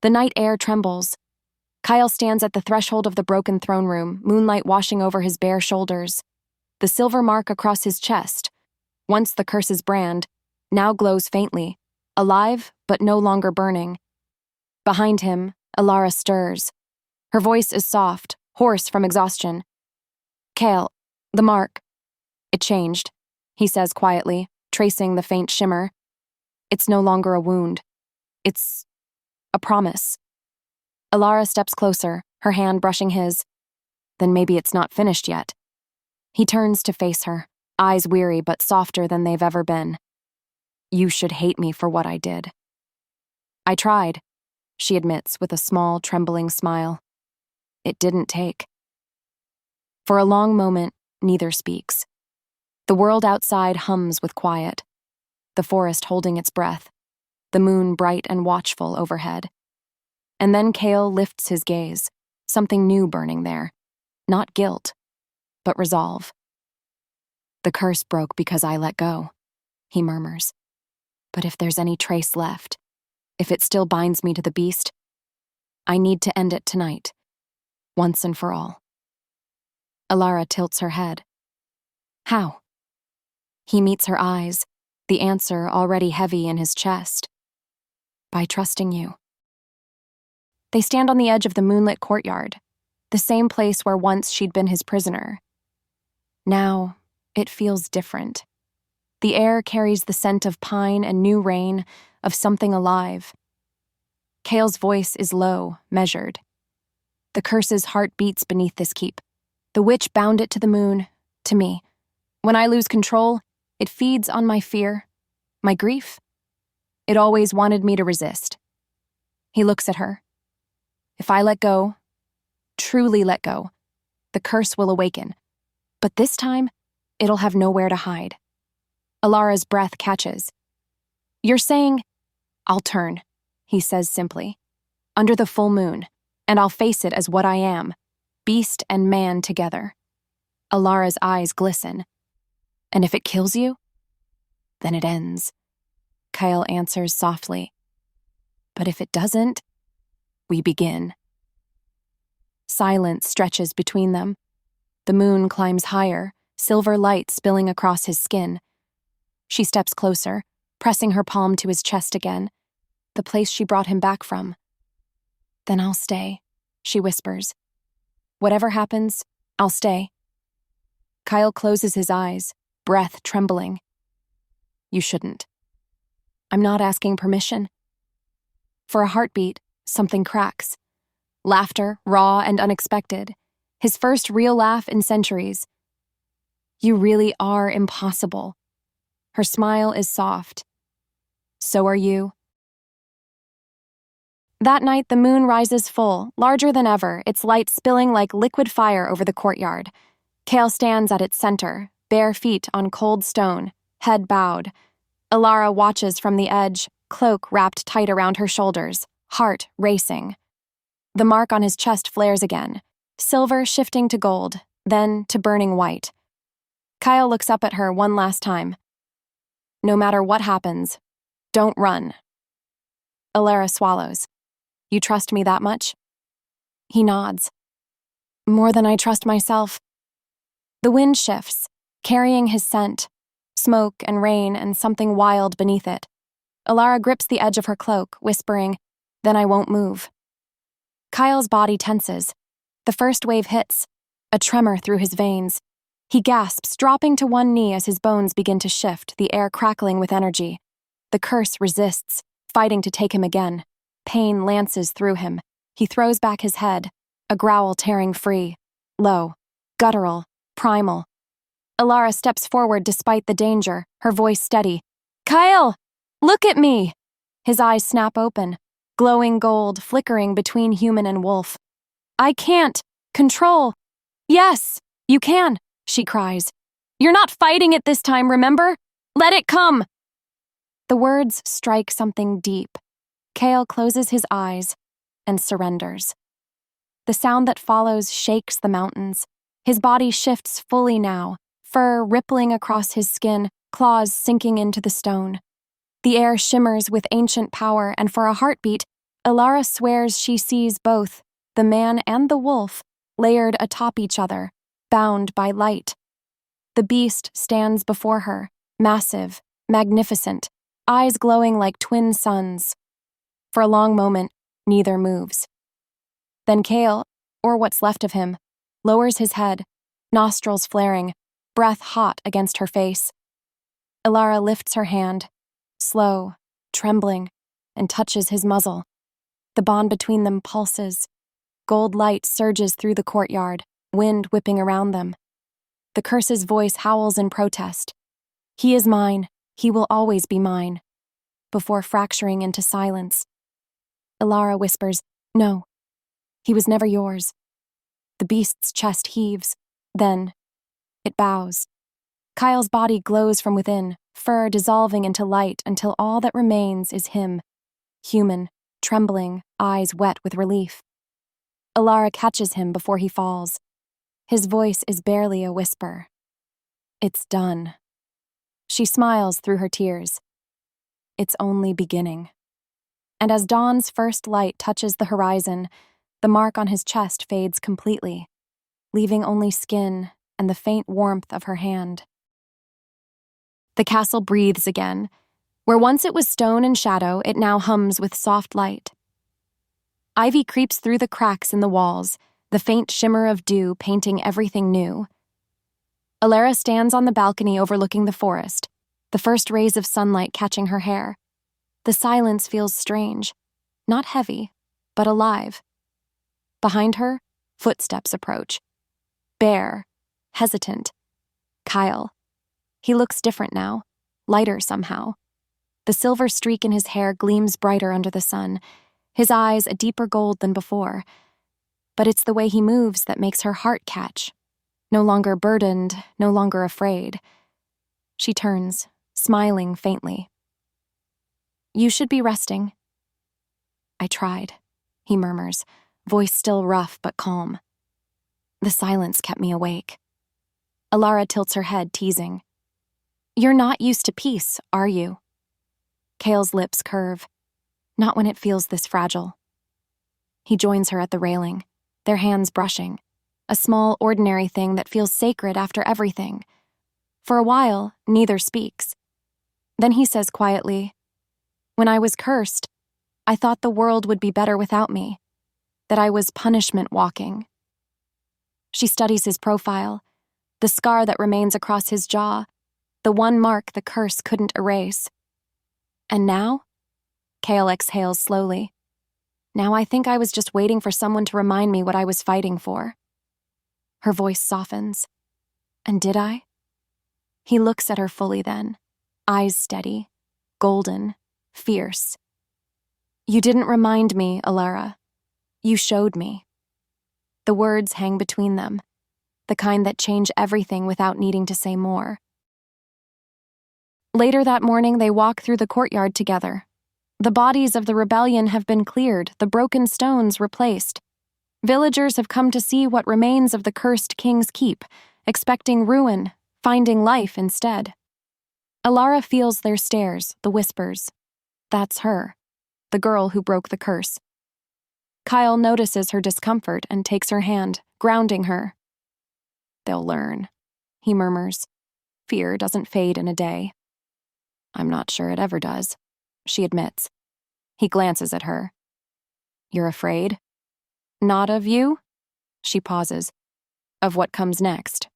The night air trembles. Kael stands at the threshold of the broken throne room, moonlight washing over his bare shoulders. The silver mark across his chest, once the curse's brand, now glows faintly, alive but no longer burning. Behind him, Elara stirs. Her voice is soft, hoarse from exhaustion. "Kael, the mark." "It changed," he says quietly, tracing the faint shimmer. "It's no longer a wound. It's a promise." Elara steps closer, her hand brushing his. "Then maybe it's not finished yet." He turns to face her, eyes weary but softer than they've ever been. "You should hate me for what I did." "I tried," she admits with a small, trembling smile. "It didn't take." For a long moment, neither speaks. The world outside hums with quiet, the forest holding its breath, the moon bright and watchful overhead. And then Kael lifts his gaze, something new burning there. Not guilt, but resolve. "The curse broke because I let go," he murmurs. "But if there's any trace left, if it still binds me to the beast, I need to end it tonight, once and for all." Elara tilts her head. "How?" He meets her eyes, the answer already heavy in his chest. "By trusting you." They stand on the edge of the moonlit courtyard, the same place where once she'd been his prisoner. Now, it feels different. The air carries the scent of pine and new rain, of something alive. Kael's voice is low, measured. The curse's heart beats beneath this keep. The witch bound it to the moon, to me. When I lose control, it feeds on my fear, my grief. It always wanted me to resist. He looks at her. If I let go, truly let go, the curse will awaken. But this time, it'll have nowhere to hide. Elara's breath catches. You're saying, I'll turn, he says simply, under the full moon, and I'll face it as what I am, beast and man together. Elara's eyes glisten. And if it kills you, then it ends. Kael answers softly. But if it doesn't, we begin. Silence stretches between them. The moon climbs higher, silver light spilling across his skin. She steps closer, pressing her palm to his chest again, the place she brought him back from. Then I'll stay, she whispers. Whatever happens, I'll stay. Kael closes his eyes, breath trembling. You shouldn't. I'm not asking permission. For a heartbeat, something cracks. Laughter, raw and unexpected. His first real laugh in centuries. You really are impossible. Her smile is soft. So are you. That night, the moon rises full, larger than ever, its light spilling like liquid fire over the courtyard. Kael stands at its center, bare feet on cold stone, head bowed. Elara watches from the edge, cloak wrapped tight around her shoulders, heart racing. The mark on his chest flares again, silver shifting to gold, then to burning white. Kael looks up at her one last time. No matter what happens, don't run. Elara swallows. You trust me that much? He nods. More than I trust myself. The wind shifts, carrying his scent, smoke and rain and something wild beneath it. Elara grips the edge of her cloak, whispering, then I won't move. Kael's body tenses. The first wave hits, a tremor through his veins. He gasps, dropping to one knee as his bones begin to shift, the air crackling with energy. The curse resists, fighting to take him again. Pain lances through him. He throws back his head, a growl tearing free. Low, guttural, primal. Elara steps forward despite the danger, her voice steady. Kael! Look at me! His eyes snap open, glowing gold flickering between human and wolf. I can't control. Yes, you can, she cries. You're not fighting it this time, remember? Let it come! The words strike something deep. Kael closes his eyes and surrenders. The sound that follows shakes the mountains. His body shifts fully now, fur rippling across his skin, claws sinking into the stone. The air shimmers with ancient power, and for a heartbeat, Elara swears she sees both, the man and the wolf, layered atop each other, bound by light. The beast stands before her, massive, magnificent, eyes glowing like twin suns. For a long moment, neither moves. Then Kael, or what's left of him, lowers his head, nostrils flaring, breath hot against her face. Elara lifts her hand, slow, trembling, and touches his muzzle. The bond between them pulses. Gold light surges through the courtyard, wind whipping around them. The curse's voice howls in protest. He is mine, he will always be mine. Before fracturing into silence, Elara whispers, no, he was never yours. The beast's chest heaves, then it bows. Kael's body glows from within, fur dissolving into light until all that remains is him, human, trembling, eyes wet with relief. Elara catches him before he falls. His voice is barely a whisper. It's done. She smiles through her tears. It's only beginning. And as dawn's first light touches the horizon, the mark on his chest fades completely, leaving only skin and the faint warmth of her hand. The castle breathes again. Where once it was stone and shadow, it now hums with soft light. Ivy creeps through the cracks in the walls, the faint shimmer of dew painting everything new. Elara stands on the balcony overlooking the forest, the first rays of sunlight catching her hair. The silence feels strange, not heavy, but alive. Behind her, footsteps approach. Bare, hesitant. Kael. He looks different now, lighter somehow. The silver streak in his hair gleams brighter under the sun, his eyes a deeper gold than before. But it's the way he moves that makes her heart catch. No longer burdened, no longer afraid. She turns, smiling faintly. You should be resting. I tried, he murmurs, voice still rough but calm. The silence kept me awake. Elara tilts her head, teasing. You're not used to peace, are you? Kael's lips curve. Not when it feels this fragile. He joins her at the railing, their hands brushing, a small, ordinary thing that feels sacred after everything. For a while, neither speaks. Then he says quietly, When I was cursed, I thought the world would be better without me, that I was punishment walking. She studies his profile, the scar that remains across his jaw, the one mark the curse couldn't erase. And now? Kael exhales slowly. Now I think I was just waiting for someone to remind me what I was fighting for. Her voice softens. And did I? He looks at her fully then, eyes steady, golden, fierce. You didn't remind me, Elara. You showed me. The words hang between them, the kind that change everything without needing to say more. Later that morning, they walk through the courtyard together. The bodies of the rebellion have been cleared, the broken stones replaced. Villagers have come to see what remains of the cursed king's keep, expecting ruin, finding life instead. Elara feels their stares, the whispers. That's her, the girl who broke the curse. Kael notices her discomfort and takes her hand, grounding her. They'll learn, he murmurs. Fear doesn't fade in a day. I'm not sure it ever does, she admits. He glances at her. You're afraid? Not of you? She pauses. Of what comes next.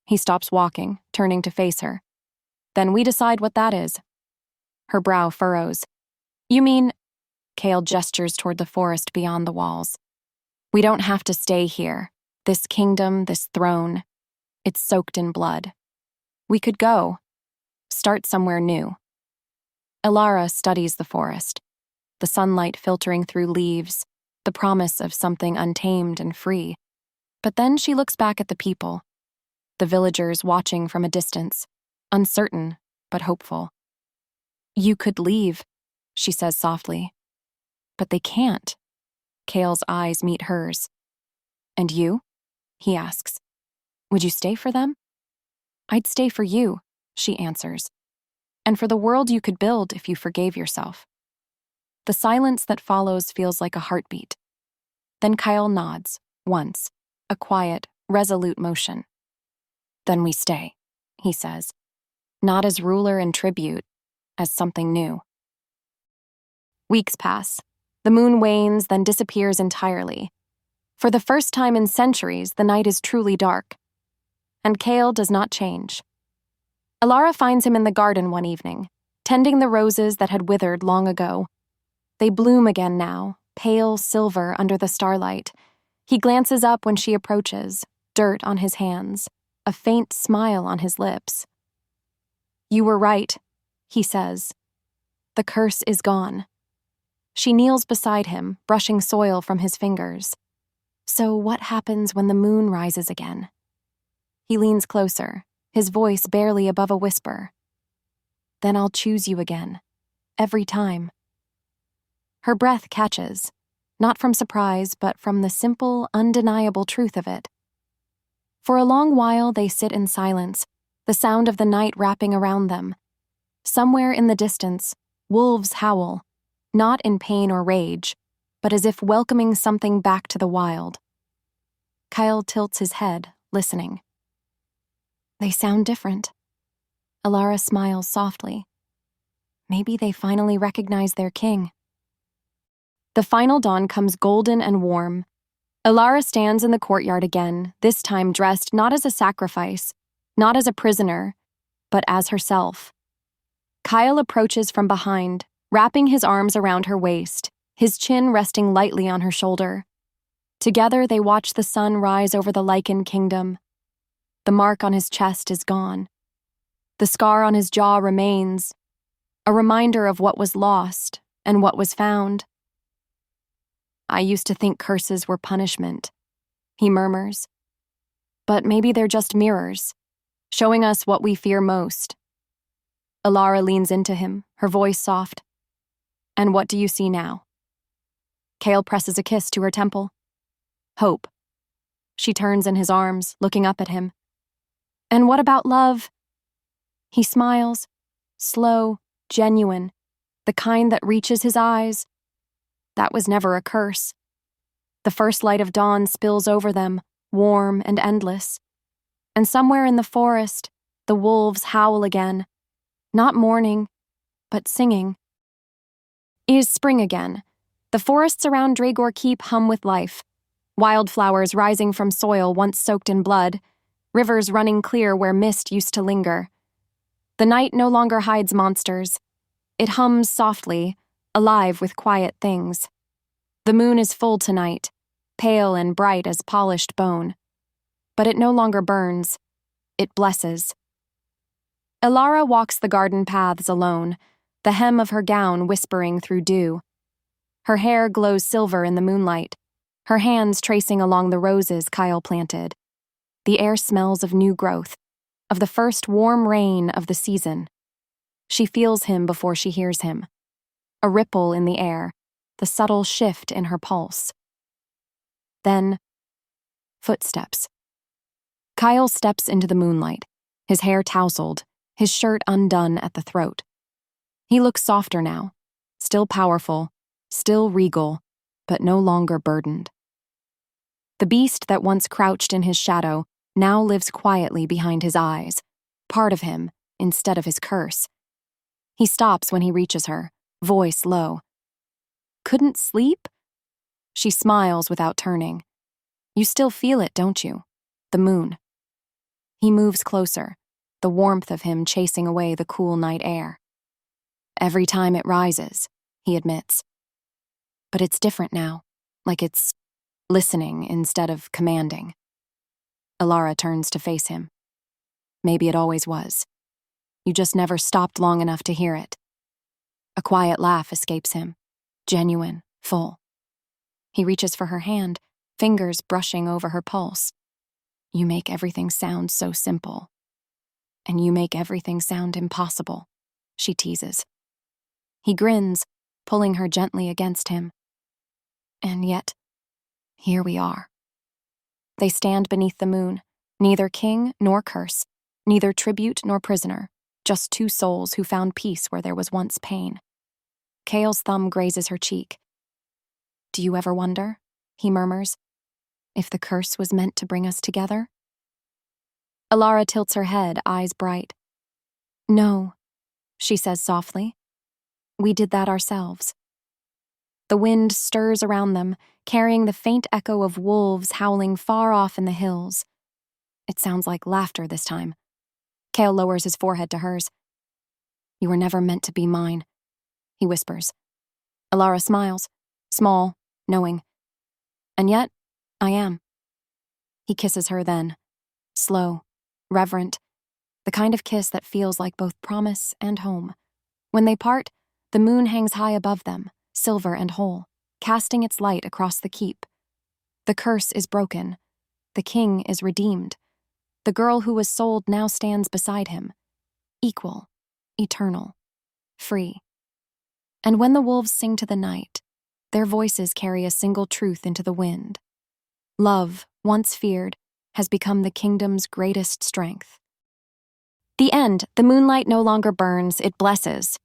He stops walking, turning to face her. Then we decide what that is. Her brow furrows. You mean... Kael gestures toward the forest beyond the walls. We don't have to stay here. This kingdom, this throne. It's soaked in blood. We could go. Start somewhere new. Elara studies the forest. The sunlight filtering through leaves. The promise of something untamed and free. But then she looks back at the people. The villagers watching from a distance. Uncertain, but hopeful. You could leave, she says softly. But they can't. Kael's eyes meet hers. And you? He asks. Would you stay for them? I'd stay for you, she answers. And for the world you could build if you forgave yourself. The silence that follows feels like a heartbeat. Then Kael nods, once, a quiet, resolute motion. Then we stay, he says. Not as ruler and tribute, as something new. Weeks pass. The moon wanes, then disappears entirely. For the first time in centuries, the night is truly dark. And Kael does not change. Elara finds him in the garden one evening, tending the roses that had withered long ago. They bloom again now, pale silver under the starlight. He glances up when she approaches, dirt on his hands, a faint smile on his lips. You were right, he says. The curse is gone. She kneels beside him, brushing soil from his fingers. So what happens when the moon rises again? He leans closer, his voice barely above a whisper. Then I'll choose you again, every time. Her breath catches, not from surprise, but from the simple, undeniable truth of it. For a long while they sit in silence, the sound of the night wrapping around them. Somewhere in the distance, wolves howl, not in pain or rage, but as if welcoming something back to the wild. Kael tilts his head, listening. They sound different. Elara smiles softly. Maybe they finally recognize their king. The final dawn comes golden and warm. Elara stands in the courtyard again, this time dressed not as a sacrifice, not as a prisoner, but as herself. Kael approaches from behind, wrapping his arms around her waist, his chin resting lightly on her shoulder. Together they watch the sun rise over the lichen kingdom. The mark on his chest is gone. The scar on his jaw remains, a reminder of what was lost and what was found. I used to think curses were punishment, he murmurs. But maybe they're just mirrors, showing us what we fear most. Elara leans into him, her voice soft. And what do you see now? Kael presses a kiss to her temple. Hope. She turns in his arms, looking up at him. And what about love? He smiles, slow, genuine, the kind that reaches his eyes. That was never a curse. The first light of dawn spills over them, warm and endless. And somewhere in the forest, the wolves howl again, not mourning, but singing. It is spring again. The forests around Dragor Keep hum with life, wildflowers rising from soil once soaked in blood, rivers running clear where mist used to linger. The night no longer hides monsters. It hums softly, alive with quiet things. The moon is full tonight, pale and bright as polished bone. But it no longer burns. It blesses. Elara walks the garden paths alone, the hem of her gown whispering through dew. Her hair glows silver in the moonlight, her hands tracing along the roses Kael planted. The air smells of new growth, of the first warm rain of the season. She feels him before she hears him. A ripple in the air, the subtle shift in her pulse. Then, footsteps. Kael steps into the moonlight, his hair tousled, his shirt undone at the throat. He looks softer now, still powerful, still regal, but no longer burdened. The beast that once crouched in his shadow now lives quietly behind his eyes, part of him instead of his curse. He stops when he reaches her, voice low. Couldn't sleep? She smiles without turning. You still feel it, don't you? The moon. He moves closer, the warmth of him chasing away the cool night air. Every time it rises, he admits. But it's different now, like it's listening instead of commanding. Elara turns to face him. Maybe it always was. You just never stopped long enough to hear it. A quiet laugh escapes him, genuine, full. He reaches for her hand, fingers brushing over her pulse. You make everything sound so simple. And you make everything sound impossible, she teases. He grins, pulling her gently against him. And yet, here we are. They stand beneath the moon, neither king nor curse, neither tribute nor prisoner, just two souls who found peace where there was once pain. Kael's thumb grazes her cheek. Do you ever wonder, he murmurs, if the curse was meant to bring us together? Elara tilts her head, eyes bright. No, she says softly. We did that ourselves. The wind stirs around them, carrying the faint echo of wolves howling far off in the hills. It sounds like laughter this time. Kael lowers his forehead to hers. You were never meant to be mine, he whispers. Elara smiles, small, knowing. And yet, I am. He kisses her then, slow, reverent, the kind of kiss that feels like both promise and home. When they part, the moon hangs high above them, silver and whole, casting its light across the keep. The curse is broken. The king is redeemed. The girl who was sold now stands beside him, equal, eternal, free. And when the wolves sing to the night, their voices carry a single truth into the wind. Love, once feared, has become the kingdom's greatest strength. The end. The moonlight no longer burns, it blesses.